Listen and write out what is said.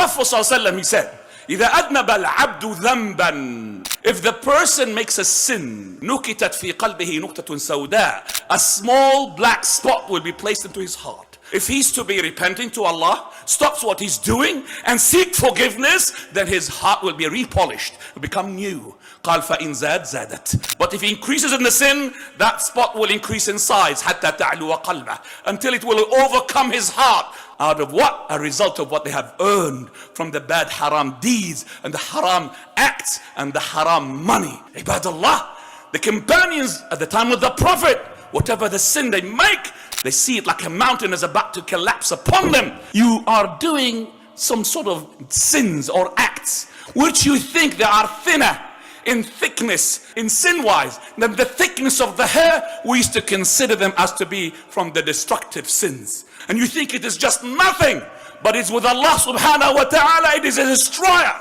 Prophet ﷺ, he said, إذا أذنب العبد ذنبا, if the person makes a sin, نكتت في قلبه نقطة سوداء, a small black spot will be placed into his heart. If he's to be repenting to Allah, stops what he's doing and seek forgiveness, then his heart will be repolished, will become new. قال فإن زاد زادت. But if he increases in the sin, that spot will increase in size حتى تعلو قلبه, until it will overcome his heart. Out of what? A result of what they have earned from the bad haram deeds and the haram acts and the haram money. Ibadallah, the companions at the time of the Prophet, whatever the sin they make, they see it like a mountain is about to collapse upon them. You are doing some sort of sins or acts which you think they are thinner in thickness, in sin-wise, than the thickness of the hair. We used to consider them as to be from the destructive sins. And you think it is just nothing, but it's with Allah subhanahu wa ta'ala, it is a destroyer.